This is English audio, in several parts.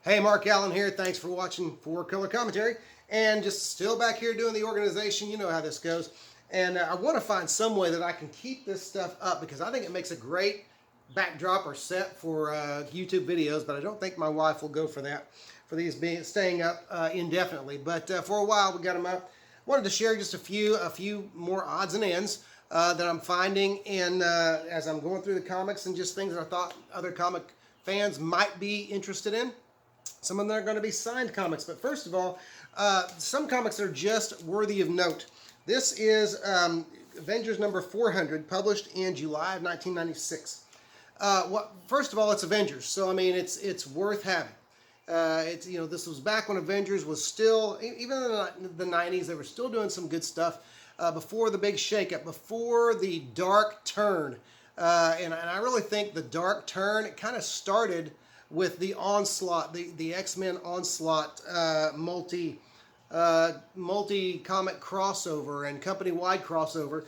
Hey, Mark Allen here. Thanks for watching Four Color Commentary. And just still back here doing the organization. You know how this goes. And I want to find some way that I can keep this stuff up because I think it makes a great backdrop or set for YouTube videos, but I don't think my wife will go for that, for these being staying up indefinitely. But for a while, we got them up. Wanted to share just a few more odds and ends that I'm finding in as I'm going through the comics and just things that I thought other comic fans might be interested in. Some of them are going to be signed comics, but first of all, some comics are just worthy of note. This is Avengers number 400, published in July of 1996. First of all, it's Avengers, so I mean it's worth having. This was back when Avengers was still, even in the 90s, they were still doing some good stuff before the big shakeup, before the dark turn, and I really think the dark turn, it kind of started with the Onslaught, the X-Men Onslaught multi comic crossover and company-wide crossover.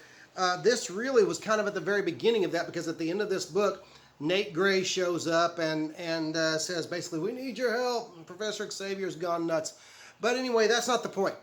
This really was kind of at the very beginning of that, because at the end of this book, Nate Gray shows up and says basically, "We need your help. Professor Xavier's gone nuts." But anyway, that's not the point.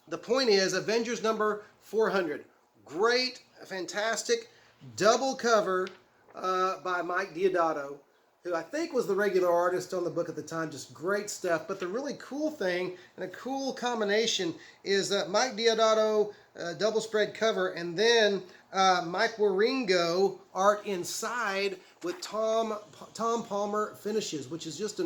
The point is Avengers number 400. Great, fantastic, double cover by Mike Deodato, who I think was the regular artist on the book at the time. Just great stuff. But the really cool thing and a cool combination is that Mike Deodato double spread cover, and then Mike Wieringo art inside with Tom Palmer finishes, which is just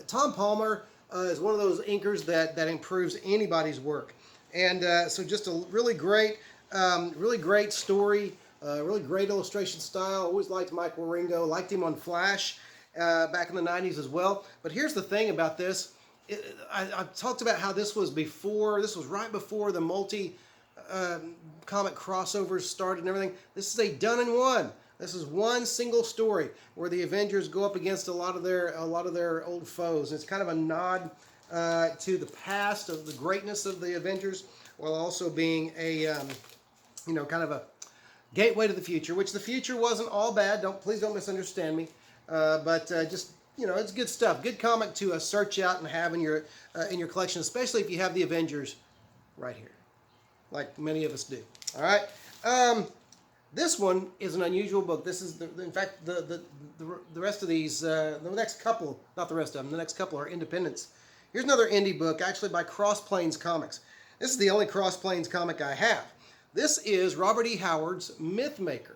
Tom Palmer is one of those inkers that improves anybody's work. And so just a really great story, really great illustration style. Always liked Mike Wieringo, liked him on Flash back in the 90s as well. But here's the thing about this. I've talked about how this was right before the multi comic crossovers started and everything. This is a done in one. This is one single story where the Avengers go up against a lot of their old foes. It's kind of a nod to the past, of the greatness of the Avengers, while also being a kind of a gateway to the future, which the future wasn't all bad. Please don't misunderstand me. But it's good stuff. Good comic to search out and have in your collection, especially if you have the Avengers right here, like many of us do. All right. This one is an unusual book. This is, in fact, the rest of these, the next couple, not the rest of them, the next couple are independents. Here's another indie book, actually by Cross Plains Comics. This is the only Cross Plains comic I have. This is Robert E. Howard's Mythmaker.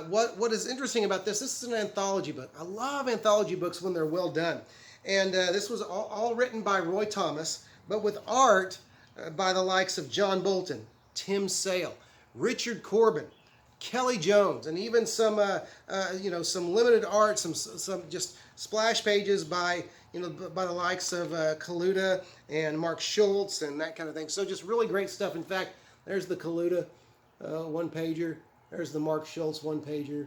What is interesting about this is an anthology book. I love anthology books when they're well done. And this was all written by Roy Thomas, but with art by the likes of John Bolton, Tim Sale, Richard Corbin, Kelly Jones, and even some limited art, some just splash pages by the likes of Kaluta and Mark Schultz and that kind of thing. So just really great stuff. In fact, there's the Kaluta one pager. There's the Mark Schultz one pager.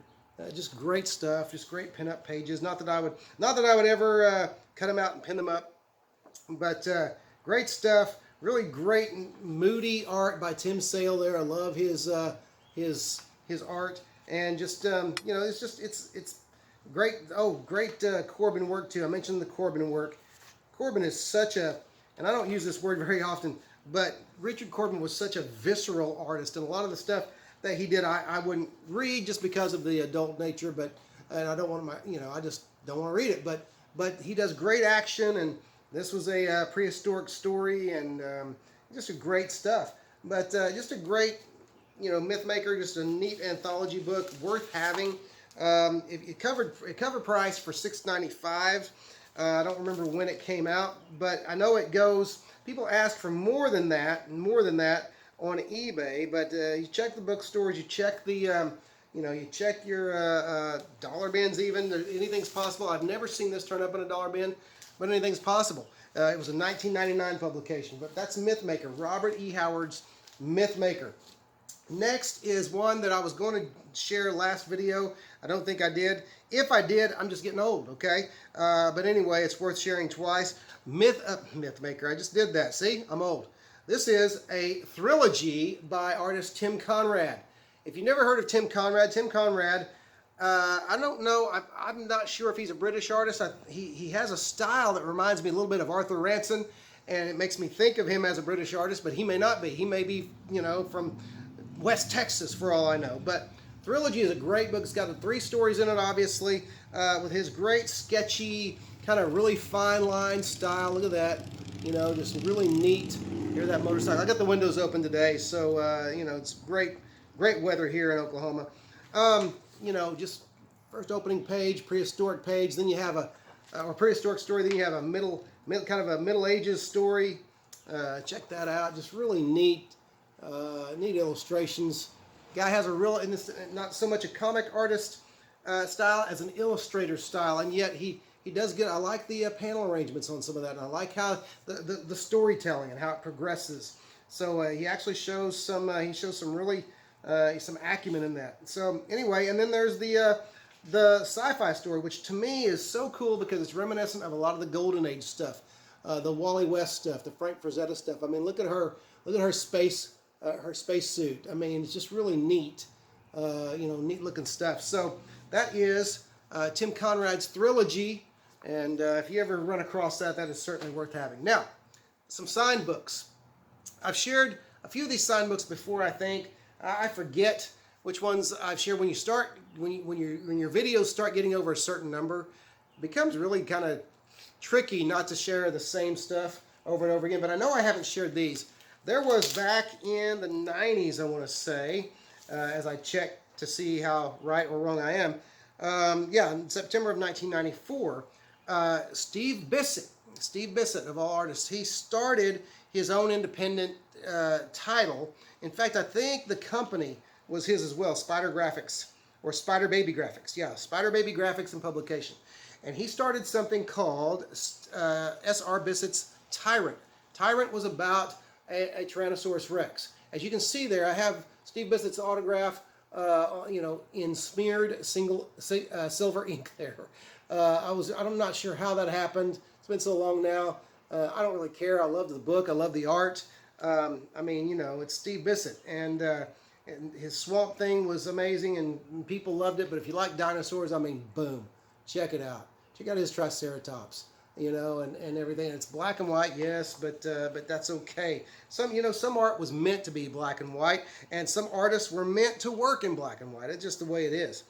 Just great stuff. Just great pin-up pages. Not that I would ever cut them out and pin them up, but great stuff. Really great moody art by Tim Sale there. I love his art, and just it's great. Oh, great Corbin work too. I mentioned the Corbin work. Corbin is such a, and I don't use this word very often, but Richard Corbin was such a visceral artist, and a lot of the stuff that he did I wouldn't read just because of the adult nature, and I don't want I just don't want to read it, but he does great action, and this was a prehistoric story, and just a great stuff. But just a great Mythmaker, just a neat anthology book worth having. It cover price for $6.95. I don't remember when it came out, but I know it goes. People ask for more than that on eBay, but you check the bookstores, you check the you check your dollar bins. Even anything's possible. I've never seen this turn up in a dollar bin, but anything's possible. It was a 1999 publication, but that's Mythmaker, Robert E. Howard's Mythmaker. Next is one that I was going to share last video. I don't think I did. If I did, I'm just getting old, okay? But anyway, it's worth sharing twice. Mythmaker, I just did that. See, I'm old. This is a trilogy by artist Tim Conrad. If you've never heard of Tim Conrad I don't know. I'm not sure if he's a British artist. He has a style that reminds me a little bit of Arthur Ranson, and it makes me think of him as a British artist, but he may not be. He may be, from West Texas for all I know. But Thrilogy is a great book. It's got the 3 stories in it, obviously, with his great sketchy, kind of really fine line style. Look at that. Just really neat. Here's that motorcycle. I got the windows open today, so, it's great weather here in Oklahoma. Just first opening page, prehistoric page. Then you have a prehistoric story. Then you have a middle kind of a Middle Ages story. Check that out. Just really neat illustrations. Guy has a real, and this not so much a comic artist style as an illustrator style, and yet he does get. I like the panel arrangements on some of that, and I like how the storytelling and how it progresses. So he actually shows some. He shows some really. Some acumen in that. So anyway, and then there's the sci-fi story, which to me is so cool because it's reminiscent of a lot of the Golden Age stuff, the Wally West stuff, the Frank Frazetta stuff. I mean, look at her space suit. I mean, it's just really neat, neat looking stuff. So that is Tim Conrad's Thrilogy, and if you ever run across that, that is certainly worth having. Now, some signed books. I've shared a few of these signed books before, I think. I forget which ones I've shared. When your videos start getting over a certain number, it becomes really kind of tricky not to share the same stuff over and over again. But I know I haven't shared these. There was back in the 90s, I want to say, as I checked to see how right or wrong I am. In September of 1994, Steve Bissett of all artists, he started his own independent title. In fact, I think the company was his as well, Spider Graphics, or Spider Baby Graphics. Yeah, Spider Baby Graphics and Publication. And he started something called S.R. Bissett's Tyrant. Tyrant was about a Tyrannosaurus Rex. As you can see there, I have Steve Bissett's autograph, in smeared silver ink there. I'm not sure how that happened. It's been so long now. I don't really care. I love the book. I love the art. It's Steve Bissett, and his Swamp Thing was amazing, and people loved it. But if you like dinosaurs, boom, check it out. Check out his Triceratops, and everything. It's black and white, yes, but that's okay. Some art was meant to be black and white, and some artists were meant to work in black and white. It's just the way it is.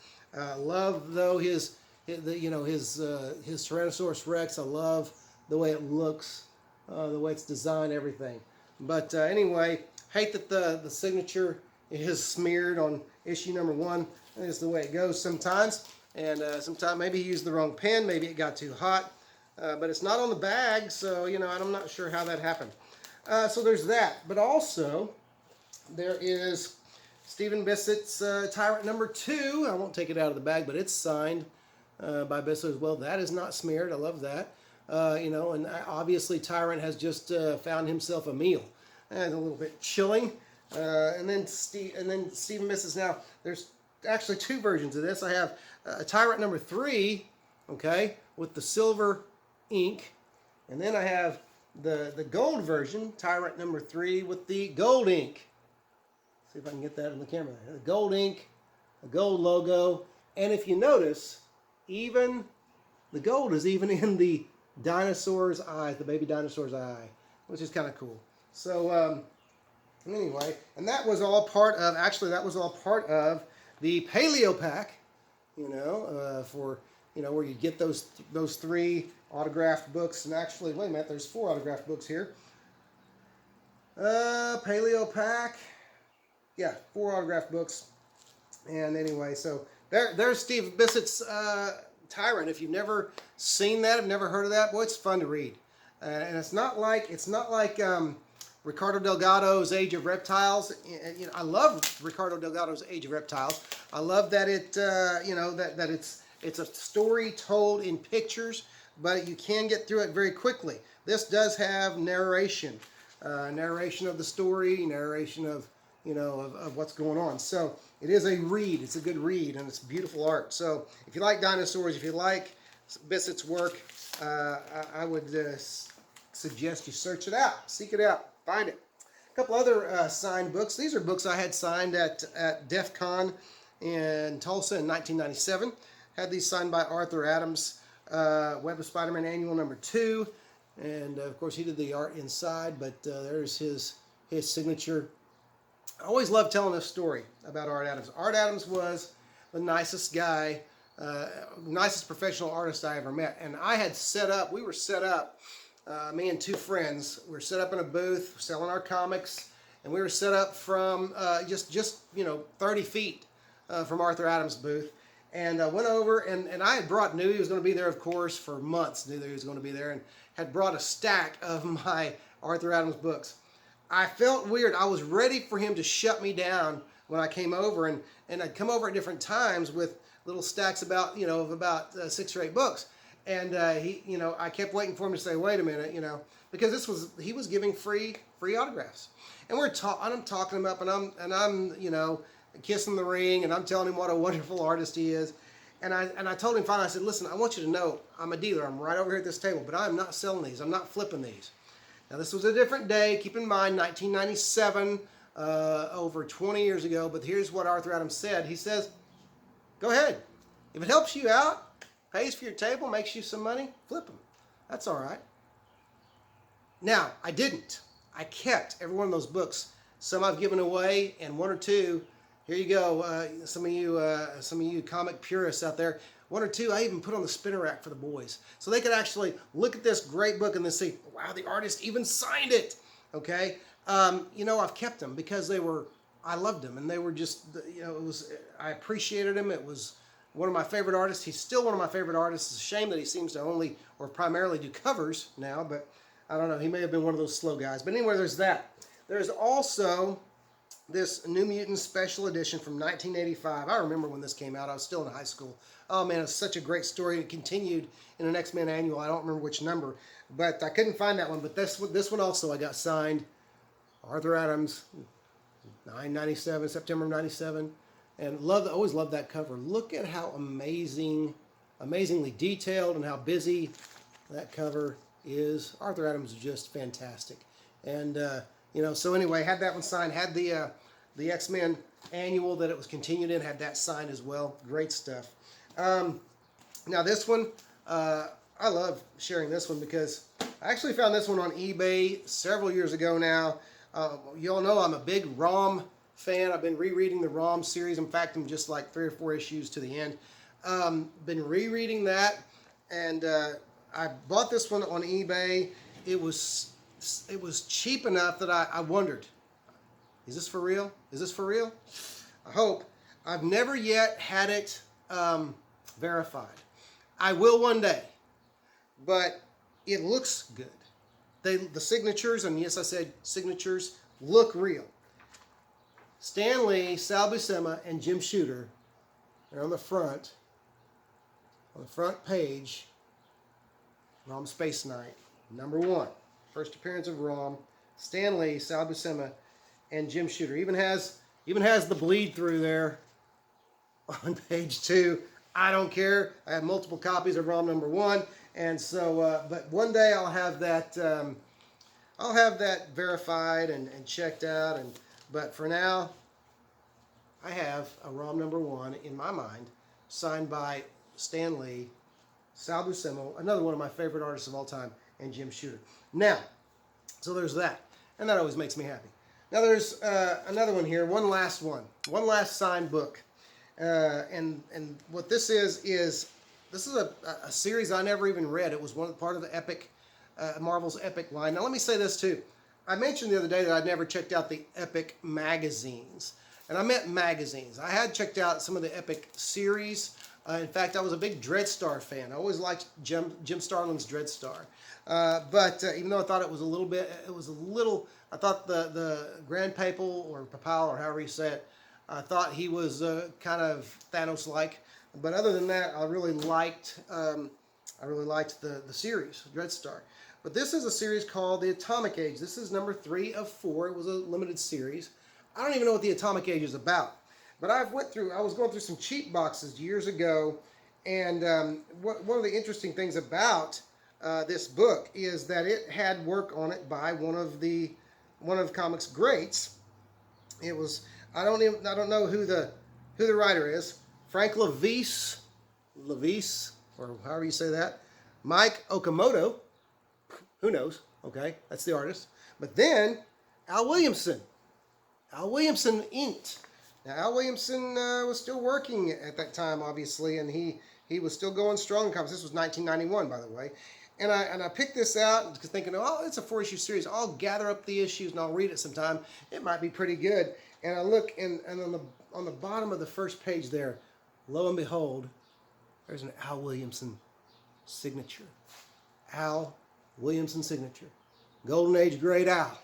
Love though his Tyrannosaurus Rex. I love the way it looks, the way it's designed, everything. But anyway, hate that the signature is smeared on issue number 1. That's the way it goes sometimes. And sometimes maybe he used the wrong pen, maybe it got too hot. But it's not on the bag, so I'm not sure how that happened. So there's that. But also, there is Stephen Bissett's Tyrant number 2. I won't take it out of the bag, but it's signed by Bissett as well. That is not smeared. I love that. And obviously Tyrant has just found himself a meal. And a little bit chilling. And then Stephen Bissett's now. There's actually 2 versions of this. I have Tyrant number 3, okay, with the silver ink, and then I have the gold version, Tyrant number 3 with the gold ink. See if I can get that in the camera. The gold ink, the gold logo, and if you notice, even the gold is even in the dinosaur's eye, the baby dinosaur's eye, which is kind of cool. So anyway, and that was all part of, the Paleo Pack, for, where you get those 3 autographed books. And actually, wait a minute, there's 4 autographed books here. Paleo Pack, yeah, 4 autographed books. And anyway, so there's Steve Bissett's Tyrant. If you've never seen that, have never heard of that, boy, it's fun to read. And it's not like Ricardo Delgado's Age of Reptiles. I love Ricardo Delgado's Age of Reptiles. I love that it, that it's a story told in pictures, but you can get through it very quickly. This does have narration, narration of the story, narration of what's going on. So it is a read. It's a good read, and it's beautiful art. So if you like dinosaurs, if you like Bissett's work, I would suggest you search it out, seek it out. Find it. A couple other signed books. These are books I had signed at DEF CON in Tulsa in 1997. Had these signed by Arthur Adams. Web of Spider-Man Annual number 2. And of course he did the art inside, but there's his signature. I always love telling this story about Art Adams. Art Adams was the nicest guy, nicest professional artist I ever met. And we were set up, me and two friends, we were set up in a booth selling our comics, and we were set up from just 30 feet from Arthur Adams' booth. And I went over, and I knew he was going to be there, of course, for months, knew that he was going to be there, and had brought a stack of my Arthur Adams books. I felt weird. I was ready for him to shut me down when I came over, and I'd come over at different times with little stacks of about 6 or 8 books. And I kept waiting for him to say, wait a minute, because he was giving free autographs. And I'm talking him up, and I'm kissing the ring, and I'm telling him what a wonderful artist he is. And I told him finally, I said, listen, I want you to know I'm a dealer. I'm right over here at this table, but I'm not selling these. I'm not flipping these. Now, this was a different day. Keep in mind, 1997, over 20 years ago. But here's what Arthur Adams said. He says, go ahead. If it helps you out, pays for your table, makes you some money, flip them. That's all right. Now, I didn't. I kept every one of those books. Some I've given away, and 1 or 2, here you go. Some of you comic purists out there, 1 or 2 I even put on the spinner rack for the boys, so they could actually look at this great book and then see, wow, the artist even signed it. Okay, I've kept them because I loved them, and they were just, I appreciated him. It was one of my favorite artists. He's still one of my favorite artists. It's a shame that he seems to only or primarily do covers now, but I don't know. He may have been one of those slow guys. But anyway, there's that. There's also this New Mutants Special Edition from 1985. I remember when this came out. I was still in high school. Oh, man, it's such a great story. It continued in an X-Men annual. I don't remember which number, but I couldn't find that one. But this one also I got signed. Arthur Adams, 997, September of 97. And always loved that cover. Look at how amazingly detailed and how busy that cover is. Arthur Adams is just fantastic. And, so anyway, had that one signed. Had the X-Men annual that it was continued in, had that signed as well. Great stuff. Now this one, I love sharing this one because I actually found this one on eBay several years ago now. You all know I'm a big ROM fan. I've been rereading the ROM series. In fact, I'm just like 3 or 4 issues to the end. Been rereading that, and I bought this one on eBay. It was cheap enough that I wondered, is this for real? Is this for real? I hope. I've never yet had it verified. I will one day, but it looks good. The signatures, and yes, I said signatures, look real. Stan Lee, Sal Buscema, and Jim Shooter are on the front page. ROM Space Knight, number 1. First appearance of ROM. Stan Lee, Sal Buscema, and Jim Shooter. Even has the bleed through there on page 2. I don't care. I have multiple copies of ROM number 1, and so but one day I'll have that verified and checked out. But for now, I have a ROM number 1 in my mind, signed by Stan Lee, Sal Buscema, another one of my favorite artists of all time, and Jim Shooter. Now, so there's that, and that always makes me happy. Now there's another one here, one last signed book, and what this is a series I never even read. It was part of the Epic, Marvel's Epic line. Now let me say this too. I mentioned the other day that I'd never checked out the Epic magazines, and I meant magazines. I had checked out some of the Epic series. In fact, I was a big Dreadstar fan. I always liked Jim Starlin's Dreadstar. But even though I thought I thought the Grand Papal or Papal or however you say it, I thought he was kind of Thanos-like. But other than that, I really liked the series Dreadstar. But this is a series called The Atomic Age. This is number 3 of 4. It was a limited series. I don't even know what The Atomic Age is about. But I was going through some cheap boxes years ago, and one of the interesting things about this book is that it had work on it by one of comics greats. It was I don't know who who the writer is. Frank Levis, or however you say that. Mike Okamoto, who knows? Okay, that's the artist. But then Al Williamson. Al Williamson inked. Now Al Williamson was still working at that time, obviously, and he was still going strong in comics. This was 1991, by the way. And I picked this out because thinking, oh, it's a 4-issue series. I'll gather up the issues and I'll read it sometime. It might be pretty good. And I look, and on the bottom of the first page there, lo and behold, there's an Al Williamson signature. Al Williamson signature. Golden Age Great Al.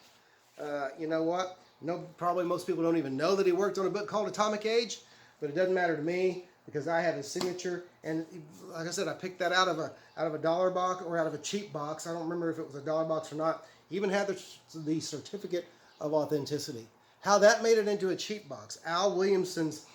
You know what? No, probably most people don't even know that he worked on a book called Atomic Age, but it doesn't matter to me because I have his signature. And like I said, I picked that out of a dollar box or out of a cheap box. I don't remember if it was a dollar box or not. Even had the certificate of authenticity. How that made it into a cheap box. Al Williamson's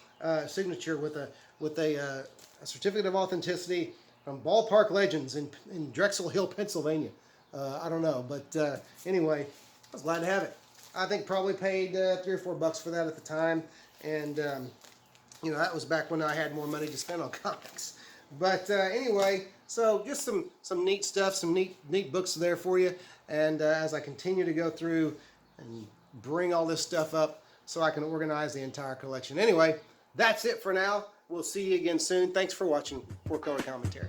signature with a certificate of authenticity from Ballpark Legends in Drexel Hill, Pennsylvania. I don't know, but anyway, I was glad to have it. I think probably paid $3 or $4 for that at the time, and you know, that was back when I had more money to spend on comics. But anyway, so just some neat stuff, some neat books there for you. And as I continue to go through and bring all this stuff up so I can organize the entire collection. Anyway, that's it for now. We'll see you again soon. Thanks for watching 4Color Commentary.